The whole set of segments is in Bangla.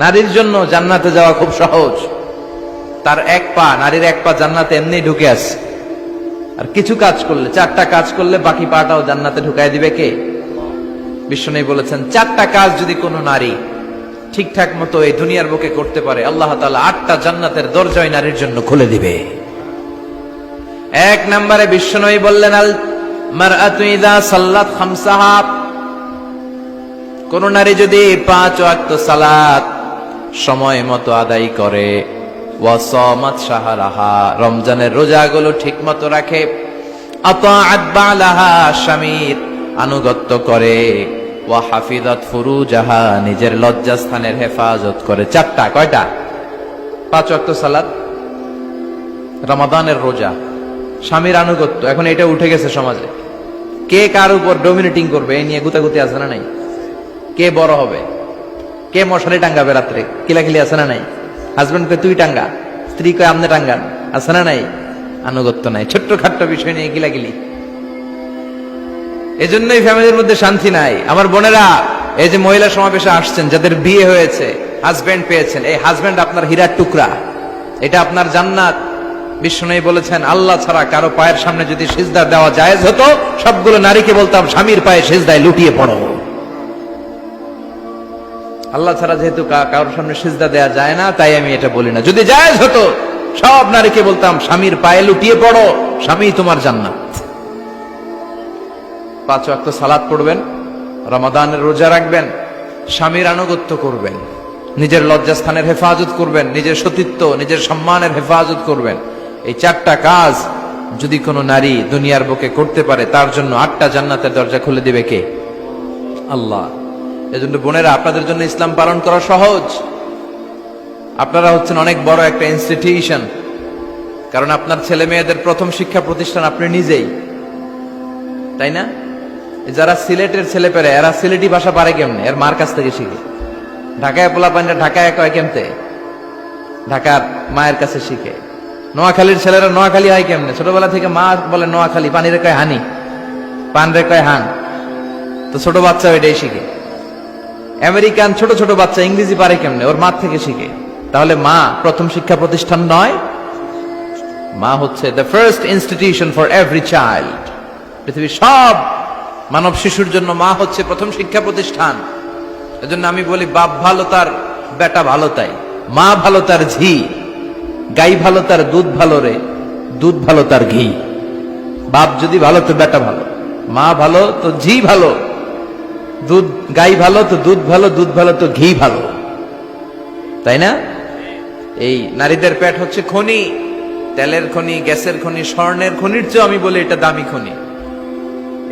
নারীর জন্য জান্নাতে যাওয়া খুব সহজ। তার এক পা, নারীর এক পা জান্নাতে এমনি ঢুকে আছে। আর কিছু কাজ করলে, 4টা কাজ করলে বাকি পাটাও জান্নাতে ঢুকায় দিবে কে? বিশ্বনবী বলেছেন 4টা কাজ যদি কোনো নারী ঠিকঠাক মতো এই দুনিয়ার বুকে করতে পারে, আল্লাহ তাআলা 8টা জান্নাতের দরজাই নারীর জন্য খুলে দিবে। 1 নম্বরে বিশ্বনবী বললেন, আল মারআতু ইযা সাল্লাত খামসাহা, কোন নারী যদি 5 ওয়াক্ত সালাত সময় মতো আদায় করে, ওয়া সামাত শাহরাহা, রমজানের রোজাগুলো ঠিকমতো রাখে, আতাআত বালাহা, স্বামীর আনুগত্য করে, ওয়া হাফিজাত ফুরুজাহা, নিজের লজ্জাস্থানের হেফাজত করে। 4টা, কয়টা? 5 ওয়াক্ত সালাত, রমাদানের রোজা, স্বামীর আনুগত্য। এখন এটা উঠে গেছে সমাজে। কে কার উপর ডমিনেটিং করবে এই নিয়ে গুতাগুতি আছে না নাই? কে বড় হবে, কে মশারি টাঙ্গাবে রাত্রে, কিলাকিলি আছে না নাই? হাজবেন্ডকে তুই টাঙ্গা, স্ত্রী কয় আমনে টাঙ্গান, আছে না নাই? আনুগত্য নাই, ছোট্ট খাট্ট বিষয় নিয়ে কিলাকিলি। এজন্যই ফ্যামিলির মধ্যে শান্তি নাই। আমার বোনেরা, এই যে মহিলা সমাবেশে আসছেন, যাদের বিয়ে হয়েছে, হাজবেন্ড পেয়েছেন, এই হাজবেন্ড আপনার হীরার টুকরা, এটা আপনার জান্নাত। বিশ্বনবী বলেছেন, আল্লাহ ছাড়া কারো পায়ের সামনে যদি সিজদা দেওয়া জায়েজ হতো, সবগুলো নারীকে বলতাম স্বামীর পায়ে সিজদায় লুটিয়ে পড়ো। আল্লাহ ছাড়া যেহেতু কারোর সামনে সিজদা দেয়া যায় না, তাই আমি এটা বলি না। যদি জায়েজ হতো, সব নারীকে বলতাম স্বামীর পায়ে লুটিয়ে পড়ো, স্বামী তোমার জান্নাত। 5 ওয়াক্ত সালাত পড়বেন, রমাদানের রোজা রাখবেন, স্বামীর আনুগত্য করবেন, নিজের লজ্জাস্থানের হেফাজত করবেন, নিজের সতীত্ব, নিজের সম্মানের হেফাজত করবেন। এই 4টা কাজ যদি কোনো নারী দুনিয়ার বুকে করতে পারে, তার জন্য 8টা জান্নাতের দরজা খুলে দিবে কে? আল্লাহ। এজন্য বোনেরা, আপনাদের জন্য ইসলাম পালন করা সহজ। আপনারা হচ্ছেন অনেক বড় একটা ইনস্টিটিউশন, কারণ আপনার ছেলে মেয়েদের প্রথম শিক্ষা প্রতিষ্ঠান আপনি নিজেই, তাই না? যারা সিলেটের ছেলে পেরে, এরা সিলেটি ভাষা পারে কেমনে? এর মার কাছ থেকে শিখে। ঢাকায় পোলা পান্ডা ঢাকায় কয় কেমতে? ঢাকার মায়ের কাছে শিখে। নোয়াখালীর ছেলেরা নোয়াখালী হয় কেমনে? ছোটবেলা থেকে মা বলে নোয়াখালী, পানির কয় হানি, পান রে কয় হান, তো ছোট বাচ্চা এটাই শিখে। আমেরিকান ছোট ছোট বাচ্চা ইংরেজি পারে কেমনে? ওর মা থেকে শিখে। তাহলে মা প্রথম শিক্ষা প্রতিষ্ঠান নয়? মা হচ্ছে the first institution for every child. পৃথিবীর সব মানব শিশুর জন্য মা হচ্ছে প্রথম শিক্ষা প্রতিষ্ঠান। এজন্য আমি বলি, বাপ ভালো তার বেটা ভালো তাই, মা ভালো তার ঝি, গাই ভালো তার দুধ ভালো রে, দুধ ভালো তার ঘি। বাপ যদি ভালো তো বেটা ভালো, মা ভালো তো ঝি ভালো, দুধ গাই ভালো তো দুধ ভালো, দুধ ভালো তো ঘি ভালো, তাই না? এই নারীদের পেট হচ্ছে খনি, তেলের খনি, গ্যাসের খনি, স্বর্ণের খনির চেয়ে আমি বলি এটা দামি খনি।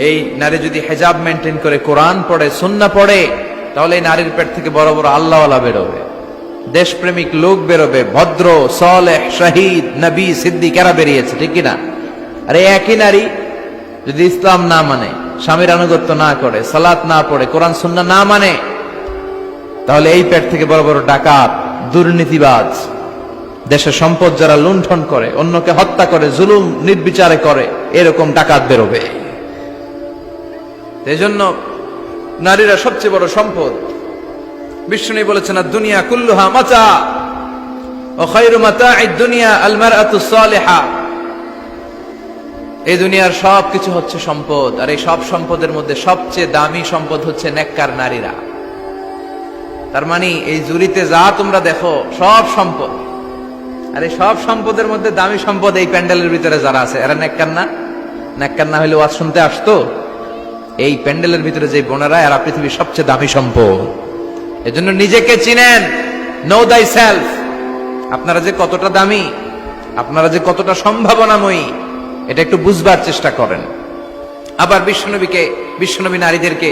এই নারী যদি হেজাব মেনটেন করে, কোরআন পড়ে, সুন্নাহ পড়ে, তাহলে এই নারীর পেট থেকে বড় বড় আল্লাহওয়ালা বেরোবে, দেশপ্রেমিক লোক বেরোবে, ভদ্র, সালেহ, শহীদ, নবী, সিদ্দিক এরা বেরিয়েছে, ঠিক কিনা? আর এই একই নারী যদি ইসলাম না মানে, স্বামীর আনুগত্য না করে, সালাত না পড়ে, কোরআন সুন্নাহ না মানে, তাহলে এই পেট থেকে বড় বড় ডাকাত, দুর্নীতিবাজ, দেশের সম্পদ যারা লুণ্ঠন করে, অন্যকে হত্যা করে, জুলুম নির্বিচারে করে, এরকম ডাকাত বেরোবে। এজন্য নারীরা সবচেয়ে বড় সম্পদ। বিশ্বনবী বলেছেন, দুনিয়া কুল্লুহা মাতা ওয়া খায়রু মাতা'আদ দুনিয়া আল মারআতু সালিহা। এই দুনিয়ার সব কিছু হচ্ছে সম্পদ, আর এই সব সম্পদের মধ্যে সবচেয়ে দামি সম্পদ হচ্ছে নেককার নারীরা। তার মানে এই জুরিতে যা তোমরা দেখো সব সম্পদ, আর এই সব সম্পদের মধ্যে দামি সম্পদ এই প্যান্ডেলের ভিতরে যারা আছে, এরা নেককার না? নেককার না হলে ওয়াজ শুনতে আসতো? এই প্যান্ডেলের ভিতরে যে বোনেরা, এরা পৃথিবীর সবচেয়ে দামি সম্পদ। এজন্য নিজেকে চিনেন, নো দাই সেলফ। আপনারা যে কতটা দামি, আপনারা যে কতটা সম্ভাবনাময়ী, এটা একটু বুঝবার চেষ্টা করেন। আবার বিশ্বনবী নারীদেরকে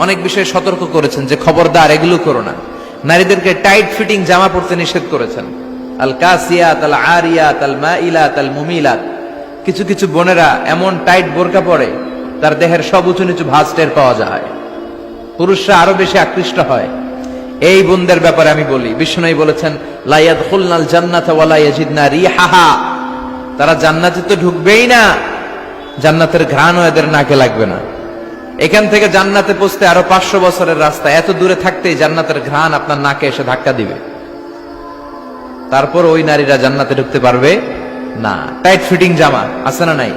অনেক বিষয়ে সতর্ক করেছেন যে খবরদার এগুলো করো না। নারীদেরকে টাইট ফিটিং জামা পরতে নিষেধ করেছেন। আল কাসিয়াত, আল আরিয়াত, আল মাইলাত, আল মুমিলাত। কিছু কিছু বোনেরা এমন টাইট বোরকা পরে, তার দেহের সব উঁচু নিচু ভাঁজ টের পাওয়া যায়, পুরুষরা আরো বেশি আকৃষ্ট হয়। এই বোনদের ব্যাপারে আমি বলি, বিশ্বনবী বলেছেন, লা ইয়াদখুলনাল জান্নাতা ওয়া লা ইয়াজিদনা রিহাহা। তারা জান্নাতে তো ঢুকবেই না, জান্নাতের ঘ্রাণও এদের নাকে লাগবে না। এখান থেকে জান্নাতে পৌঁছতে আরো 500 বছরের রাস্তা, এত দূরে থাকতেই জান্নাতের ঘ্রাণ আপনার নাকে এসে ধাক্কা দিবে, তারপর ওই নারীরা জান্নাতে ঢুকতে পারবে না। টাইট ফিটিং জামা আছে না নাই?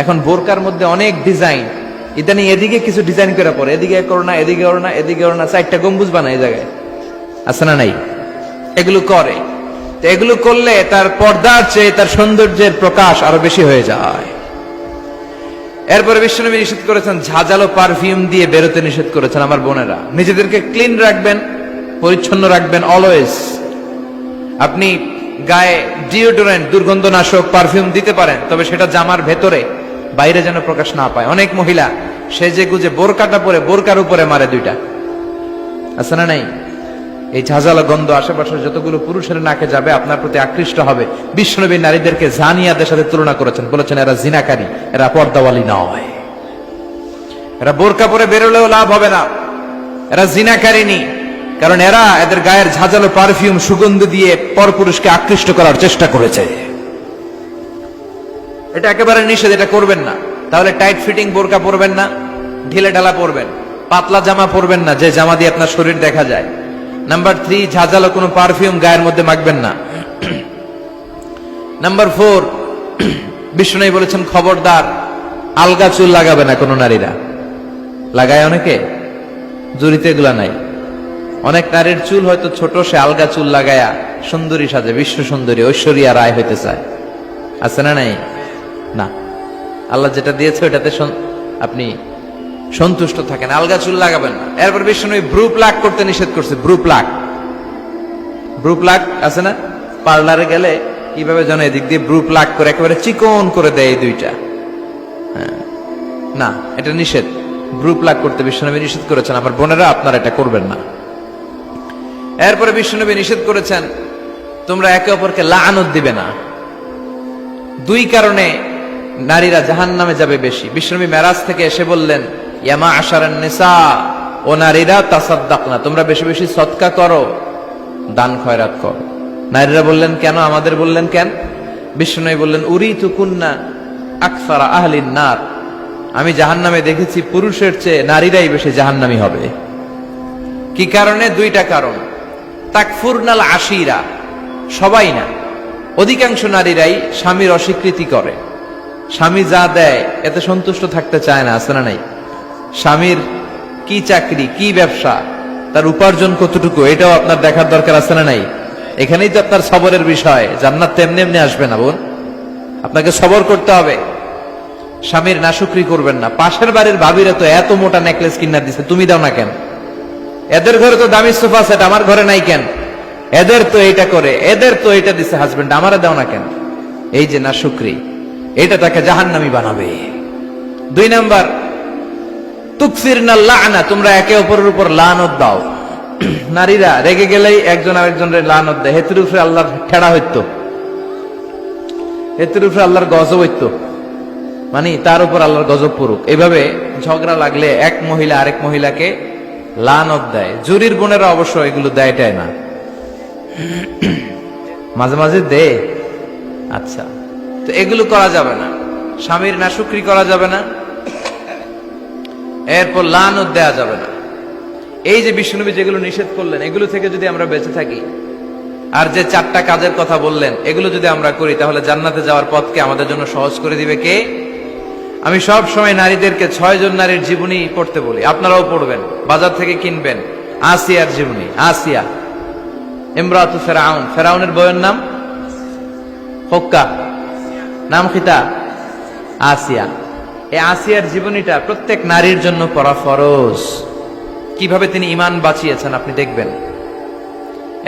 এখন বোরকার মধ্যে অনেক ডিজাইন, ইদানিং এদিকে কিছু ডিজাইন করে পরে, এদিকে করো না, এদিকে করো না, এদিকে করো না, 4টা গম্বুজ বানায় এই জায়গায়, আছে না নাই? এগুলো করে, তো এগুলো করলে তার পর্দার চেয়ে তার সৌন্দর্যের প্রকাশ আরো বেশি হয়ে যায়। এরপরে বিশ্বনবী নিষেধ করেছেন ঝাঁঝালো পারফিউম দিয়ে বেরোতে নিষেধ করেছেন। আমার বোনেরা, নিজেদেরকে ক্লিন রাখবেন, পরিচ্ছন্ন রাখবেন অলওয়েজ। আপনি গায়ে ডিওডোরেন্ট, দুর্গন্ধনাশক পারফিউম দিতে পারেন, তবে সেটা জামার ভেতরে, বাইরে যেন প্রকাশ না পায়। অনেক মহিলা সেজে গুজে বোরকাটা পরে বোরকার উপরে মারে 2টা, আছে না নাই? এই ঝাঁঝালো গন্ধ আশেপাশের যতগুলো পুরুষের নাকে যাবে আপনার প্রতি আকৃষ্ট হবে। বিশ্বনবী নারীদেরকে জানিয়াদের সাথে তুলনা করেছেন, বলেছেন এরা জিনাকারী, এরা পর্দাওয়ালী নয়, এরা বোরকা পরে বেরোলেও লাভ হবে না, এরা জিনাকারিনী, কারণ এরা এদের গায়ের ঝাঁঝালো পারফিউম সুগন্ধ দিয়ে পরপুরুষকে আকৃষ্ট করার চেষ্টা করেছে। এটা একেবারে নিষেধ, এটা করবেন না। তাহলে টাইট ফিটিং বোরকা পরবেন না, ঢিলে ঢালা পরবেন, পাতলা জামা পরবেন না যে জামা দিয়ে আপনার শরীর দেখা যায়। নাম্বার 3, ঝাঁঝালো কোনো পারফিউম গায়ের মধ্যে মাখবেন না। নাম্বার 4, বিষ্ণু বলেছেন খবরদার আলগা চুল লাগাবে না কোনো নারীরা। লাগায় অনেকে, জুরিতে এগুলা নাই। অনেক নারীর চুল হয়তো ছোট, সে আলগা চুল লাগায়া সুন্দরী সাজে, বিশ্ব সুন্দরী ঐশ্বরিয়া রায় হইতে চায়, আছে না নাই? না, আল্লাহ যেটা দিয়েছে ওটাতে আপনি সন্তুষ্ট থাকেন, আলগা চুল লাগাবেন না। এরপর বিষ্ণু ব্রু প্লাক করতে নিষেধ করছে। ব্রু প্লাক আছে না? পার্লারে গেলে কিভাবে যেন এদিক দিয়ে ব্রু প্লাক করে একেবারে চিকন করে দেয় এই 2টা। না, এটা নিষেধ। ব্রু প্লাক করতে বিশ্বনবী নিষেধ করেছেন। আমার বোনেরা, আপনারা এটা করবেন না। এরপরে বিশ্বনবী নিষেধ করেছেন তোমরা একে অপরকে লাআনত দিবে না। 2 কারণে নারীরা জাহান্নামে যাবে বেশি। বিশ্বনবী মেরাজ থেকে এসে বললেন, ইয়া মা'আশারান নিসা, ও নারীরা, তাসাদ্দাকনা, তোমরা বেশি বেশি সদকা করো, দান খয়রাত করো। নারীরা বললেন কেন? আমাদের বললেন কেন? বিশ্বনবী বললেন, উরিতু কুন্না আকসারা আহলিন নার, আমি জাহান্নামে দেখেছি পুরুষের চেয়ে নারীরাই বেশি জাহান্নামী হবে। কি কারণে? 2টা কারণ। তাকফুরনাল আশিরা, সবাই না, অধিকাংশ নারীরাই স্বামীর অস্বীকৃতি করে। স্বামী যা দেয় এতে সন্তুষ্ট থাকতে চায় না, আছে না নাই? স্বামীর কি চাকরি, কি ব্যবসা, তার উপার্জন কতটুকু, এটাও আপনার দেখার দরকার, আছে না নাই? এখানেই তো আপনার সবরের বিষয়। জান্নাত তেমনি এমনি আসবে না বোন, আপনাকে সবর করতে হবে। স্বামীর নাশুকরি করবেন না। পাশের বাড়ির ভাবিরা তো এত মোটা নেকলেস কিনা দিছে, তুমি দাও না কেন? এদের ঘরে তো দামি সোফা সেট, আমার ঘরে নাই কেন? এদের তো এটা করে, এদের তো এটা দিছে হাজবেন্ড, আমারে দাও না কেন? এই যে নাশুকরি, এটা তাকে জাহান্নামী বানাবে। 2 নাম্বার, তুকসিরনাল লা'না, তোমরা একে অপরের উপর লানত দাও। নারীরা রেগে গেলেই একজন আরেকজনের লানত দেয়। হেতুর উপরে আল্লাহর ঠেড়া হইতো, হেতুর উপরে আল্লাহর গজব হইতো, মানে তার উপর আল্লাহর গজব পড়ুক। এভাবে ঝগড়া লাগলে এক মহিলা আরেক মহিলাকে লানত দেয়। জুরির বোনেরা অবশ্য এগুলো দেয়টাই না, মাঝে মাঝে দেয়। আচ্ছা, তো এগুলো করা যাবে না। স্বামীর নাশুকরি করা যাবে না, এরপর লানত দেয়া যাবে না। এই যে বিশ্বনবী যেগুলো নিষেধ করলেন, এগুলো থেকে যদি আমরা বেঁচে থাকি, আর যে 4টা কাজের কথা বললেন, এগুলো যদি আমরা করি, তাহলে জান্নাতে যাওয়ার পথকে আমাদের জন্য সহজ করে দিবে কে? আমি সব সময় নারীদেরকে 6 জন নারীর জীবনী পড়তে বলি, আপনারাও পড়বেন, বাজার থেকে কিনবেন। আসিয়ার জীবনী, আসিয়া ইমরাতু ফেরাউন, ফেরাউনের বউয়ের নাম হক্কা, নাম খিতা আসিয়া। এই আসিয়ার জীবনীটা প্রত্যেক নারীর জন্য পড়া ফরজ। কিভাবে তিনি ঈমান বাঁচিয়েছেন আপনি দেখবেন।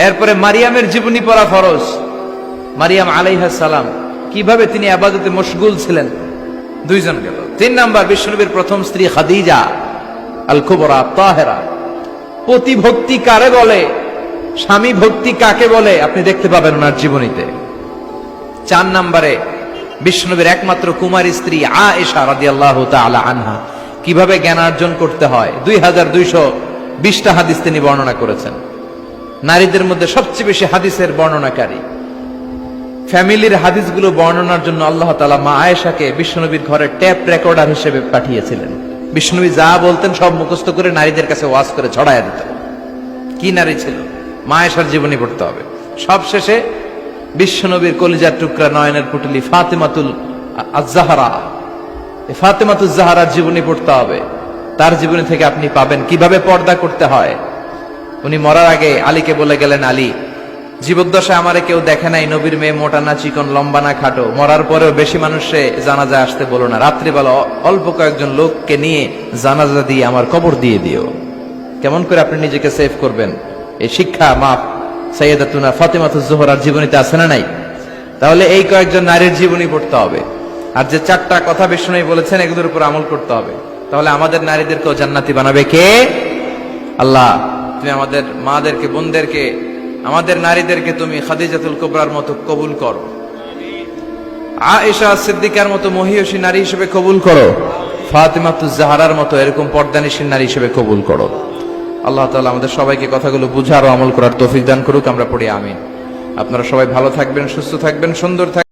এরপরে মারিয়ামের জীবনী পড়া ফরজ। মারিয়াম আলাইহিস সালাম কিভাবে তিনি ইবাদতে মশগুল ছিলেন, 2 জন গেল। 3 নাম্বার, বিশ্বনবীর প্রথম স্ত্রী খাদিজা আল কুবরা তাহেরা। পতি ভক্তি কারে বলে, স্বামী ভক্তি কাকে বলে, আপনি দেখতে পাবেন ওনার জীবনীতে। 4 নম্বরে, বিশ্বনবীর একমাত্র কুমারী স্ত্রী আয়েশা রাদিয়াল্লাহু তাআলা আনহা কিভাবে জ্ঞানার্জন করতে হয় 2220টা হাদিস তিনি বর্ণনা করেছেন। নারীদের মধ্যে সবচেয়ে বেশি হাদিসের বর্ণনাকারী। ফ্যামিলির হাদিসগুলো বর্ণনার জন্য আল্লাহ তাআলা মা আয়েশাকে বিশ্বনবীর ঘরে ট্যাপ রেকর্ডার হিসেবে পাঠিয়েছিলেন। বিষ্ণুবী যা বলতেন সব মুখস্থ করে নারীদের কাছে ওয়াজ করে ছড়াইয়া দিত। কি নারী ছিল! মা আয়েশার জীবনী পড়তে হবে। সব শেষে বিশ্বনবীর কলিজার টুকরা নয়নের পুটলি ফাতেমাতুল আজ-জাহরা, ফাতেমাতুজ জাহরার জীবনী পড়তে হবে। তার জীবনী থেকে আপনি পাবেন কিভাবে পর্দা করতে হয়। উনি মরার আগে আলীকে বলে গেলেন, আলী, জীবদ্দশায় আমারে কেউ দেখে নাই, নবীর মেয়ে মোটা না চিকন, লম্বা না খাটো। মরার পরেও বেশি মানুষে জানাজায় আসতে বলো না, রাত্রিবেলা অল্প কয়েকজন লোককে নিয়ে জানাজা দিয়ে আমার কবর দিয়ে দিও। কেমন করে আপনি নিজেকে সেভ করবেন, এই শিক্ষা মাপ সাইয়েদাতুনা ফাতেমাতুজ জোহরার জীবনীতে আছে না নাই? তাহলে এই কয়েকজন নারীর জীবনী পড়তে হবে। আর যে চারটা কথা বিষ্ণু বলেছেন এগুলোর উপর আমল করতে হবে। তাহলে আমাদের নারীদেরকেও জান্নাতি বানাবে কে? আল্লাহ। তুমি আমাদের মাদেরকে, বোনদেরকে, আমাদের নারীদেরকে তুমি খাদিজাতুল কুবরার মতো কবুল করো, আয়েশা সিদ্দিকার মতো মহিয়সী নারী হিসেবে কবুল করো, ফাতেমাতুজ জাহরার মতো এরকম পর্দানিশীল নারী হিসেবে কবুল করো। আল্লাহ তাআলা আমাদের সবাইকে কথাগুলো বুঝার ও আমল করার তৌফিক দান করুক। আমরা পড়ি আমিন। আপনারা সবাই ভালো থাকবেন, সুস্থ থাকবেন, সুন্দর থাকবেন।